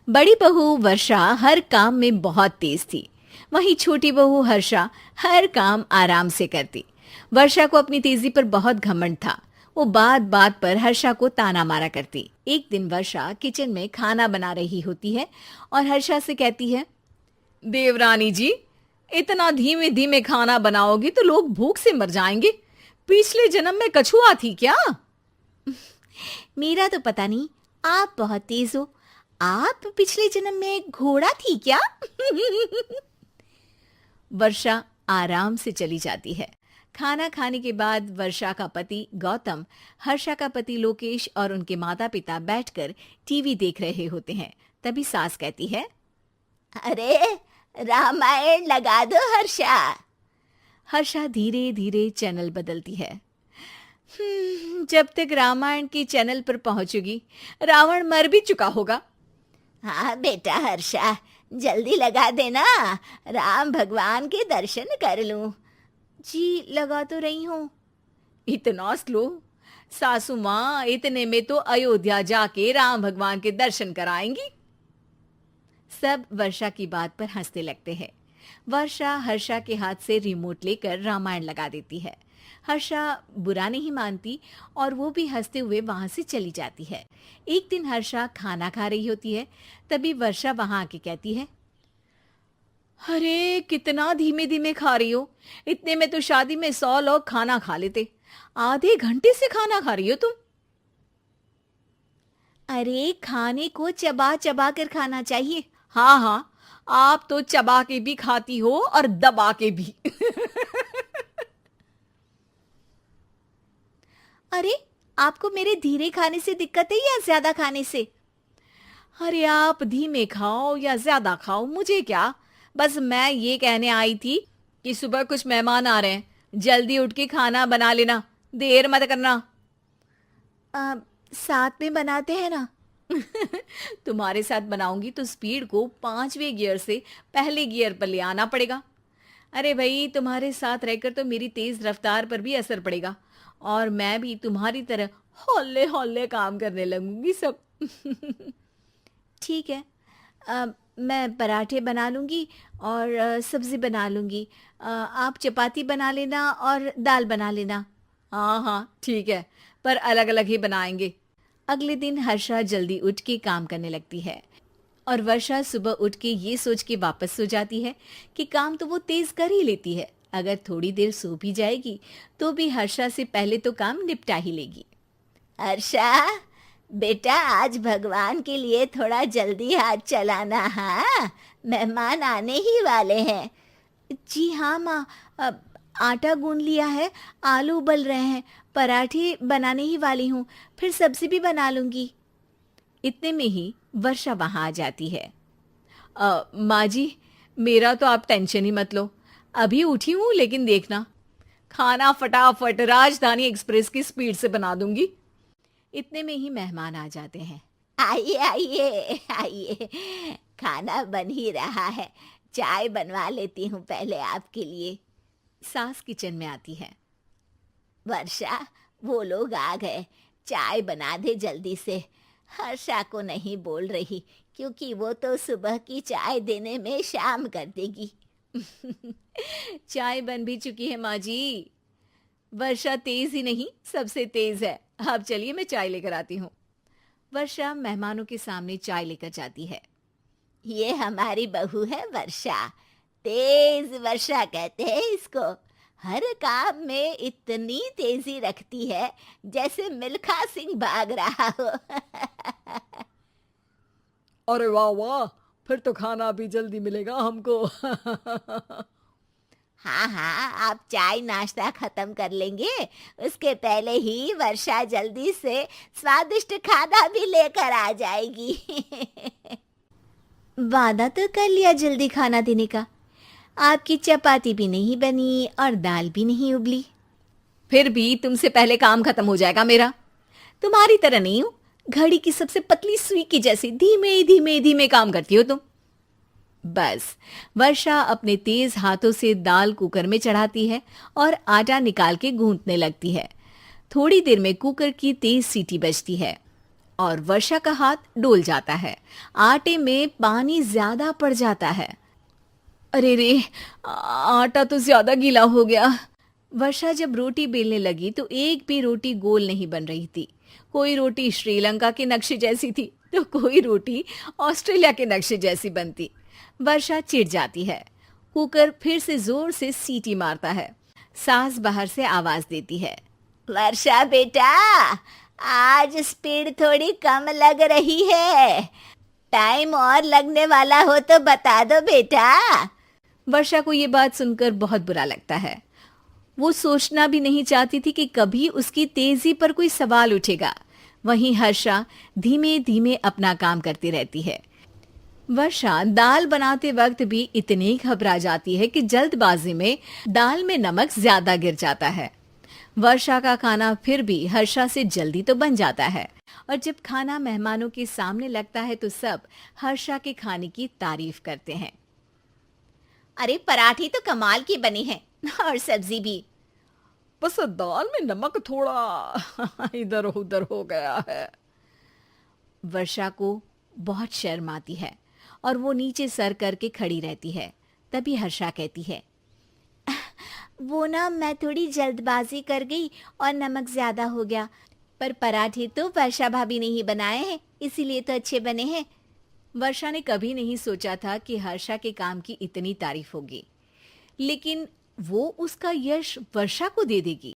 बड़ी बहू वर्षा हर काम में बहुत तेज थी। वहीं छोटी बहू हर्षा हर काम आराम से करती। वर्षा को अपनी तेजी पर बहुत घमंड था। वो बात बात पर हर्षा को ताना मारा करती। एक दिन वर्षा किचन में खाना बना रही होती है और हर्षा से कहती है, देवरानी जी, इतना धीमे धीमे खाना बनाओगी तो लोग भूख से मर जाएंगे। पिछले जन्म में कछुआ थी क्या? मेरा तो पता नहीं, आप बहुत तेज हो। आप पिछले जन्म में घोड़ा थी क्या? वर्षा आराम से चली जाती है। खाना खाने के बाद वर्षा का पति गौतम, हर्षा का पति लोकेश और उनके माता पिता बैठकर टीवी देख रहे होते हैं। तभी सास कहती है, अरे रामायण लगा दो हर्षा। हर्षा धीरे धीरे चैनल बदलती है। जब तक रामायण के चैनल पर पहुंचेगी रावण मर भी चुका होगा। हाँ बेटा हर्षा, जल्दी लगा देना, राम भगवान के दर्शन कर लूं। जी लगा तो रही हूँ। इतना स्लो? सासू माँ इतने में तो अयोध्या जाके राम भगवान के दर्शन कराएंगी। सब वर्षा की बात पर हंसने लगते हैं। वर्षा हर्षा के हाथ से रिमोट लेकर रामायण लगा देती है। हर्षा बुरा नहीं मानती और वो भी हंसते हुए वहां से चली जाती है। एक दिन हर्षा खाना खा रही होती है। तभी वर्षा वहां आके कहती है, अरे कितना धीमे धीमे खा रही हो। इतने में तो शादी में 100 लोग खाना खा लेते। आधे घंटे से खाना खा रही हो तुम। अरे खाने को चबा चबा कर खाना चाहिए। हाँ हाँ, आप तो चबा के भी खाती हो और दबा के भी। अरे आपको मेरे धीरे खाने से दिक्कत है या ज्यादा खाने से? अरे आप धीमे खाओ या ज्यादा खाओ मुझे क्या, बस मैं ये कहने आई थी कि सुबह कुछ मेहमान आ रहे हैं, जल्दी उठ के खाना बना लेना, देर मत करना। साथ में बनाते हैं ना। तुम्हारे साथ बनाऊंगी तो स्पीड को 5वें गियर से पहले गियर पर ले आना पड़ेगा। अरे भाई, तुम्हारे साथ रहकर तो मेरी तेज रफ्तार पर भी असर पड़ेगा और मैं भी तुम्हारी तरह हौले हौले काम करने लगूंगी सब। ठीक है, मैं पराठे बना लूंगी और सब्जी बना लूंगी। आप चपाती बना लेना और दाल बना लेना। हाँ हाँ ठीक है, पर अलग अलग ही बनाएंगे। अगले दिन हर्षा जल्दी उठ के काम करने लगती है और वर्षा सुबह उठ के ये सोच के वापस सो जाती है कि काम तो वो तेज कर ही लेती है। अगर थोड़ी देर सो भी जाएगी तो भी हर्षा से पहले तो काम निपटा ही लेगी। हर्षा बेटा, आज भगवान के लिए थोड़ा जल्दी हाथ चलाना। हाँ, मेहमान आने ही वाले हैं। जी हाँ माँ, आटा गूंद लिया है, आलू उबल रहे हैं, पराठे बनाने ही वाली हूँ, फिर सब्जी भी बना लूंगी। इतने में ही वर्षा वहां आ जाती है। माँ जी, मेरा तो आप टेंशन ही मत लो, अभी उठी हूँ, लेकिन देखना खाना फटाफट राजधानी एक्सप्रेस की स्पीड से बना दूंगी। इतने में ही मेहमान आ जाते हैं। आइए आइए आइए, खाना बन ही रहा है, चाय बनवा लेती हूँ पहले आपके लिए। सास किचन में आती है। वर्षा, वो लोग आ गए, चाय बना दे जल्दी से। हर्षा को नहीं बोल रही क्योंकि वो तो सुबह की चाय देने में शाम कर देगी। चाय बन भी चुकी है माँ जी। वर्षा तेज ही नहीं, सबसे तेज है। आप चलिए, मैं चाय लेकर आती हूँ। वर्षा मेहमानों के सामने चाय लेकर जाती है। ये हमारी बहू है वर्षा, तेज वर्षा कहते हैं इसको। हर काम में इतनी तेजी रखती है जैसे मिल्खा सिंह भाग रहा हो। अरे वाह वाह, फिर तो खाना भी जल्दी मिलेगा हमको। हाँ हाँ, आप चाय नाश्ता खत्म कर लेंगे, उसके पहले ही वर्षा जल्दी से स्वादिष्ट खाना भी लेकर आ जाएगी। वादा तो कर लिया जल्दी खाना देने का। आपकी चपाती भी नहीं बनी और दाल भी नहीं उबली। फिर भी तुमसे पहले काम खत्म हो जाएगा मेरा। तुम्हारी तरह नहीं हूं, घड़ी की सबसे पतली सुई की जैसी धीमे धीमे धीमे काम करती हो तुम। बस वर्षा अपने तेज हाथों से दाल कुकर में चढ़ाती है और आटा निकाल के गूंथने लगती है। थोड़ी देर में कुकर की तेज सीटी बजती है और वर्षा का हाथ डोल जाता है। आटे में पानी ज्यादा पड़ जाता है। अरे रे, आटा तो ज्यादा गीला हो गया। वर्षा जब रोटी बेलने लगी तो एक भी रोटी गोल नहीं बन रही थी। कोई रोटी श्रीलंका के नक्शे जैसी थी तो कोई रोटी ऑस्ट्रेलिया के नक्शे जैसी बनती। वर्षा चिढ़ जाती है। कुकर फिर से जोर से सीटी मारता है। सास बाहर से आवाज देती है, वर्षा बेटा, आज स्पीड थोड़ी कम लग रही है। टाइम और लगने वाला हो तो बता दो बेटा। वर्षा को ये बात सुनकर बहुत बुरा लगता है। वो सोचना भी नहीं चाहती थी कि कभी उसकी तेजी पर कोई सवाल उठेगा। वहीं हर्षा धीमे धीमे अपना काम करती रहती है। वर्षा दाल बनाते वक्त भी इतनी घबरा जाती है कि जल्दबाजी में दाल में नमक ज्यादा गिर जाता है। वर्षा का खाना फिर भी हर्षा से जल्दी तो बन जाता है और जब खाना मेहमानों के सामने लगता है तो सब हर्षा के खाने की तारीफ करते हैं। अरे पराठे तो कमाल की बनी है और सब्जी भी। बस दाल में नमक थोड़ा इधर उधर हो गया है। वर्षा को बहुत शर्म आती है और वो नीचे सर करके खड़ी रहती है। तभी हर्षा कहती है, वो ना मैं थोड़ी जल्दबाजी कर गई और नमक ज्यादा हो गया, पर पराठे तो वर्षा भाभी ने ही बनाए हैं, इसीलिए तो अच्छे बने हैं। वर्षा ने कभी नहीं सोचा था कि हर्षा के काम की इतनी तारीफ होगी, लेकिन वो उसका यश वर्षा को दे देगी।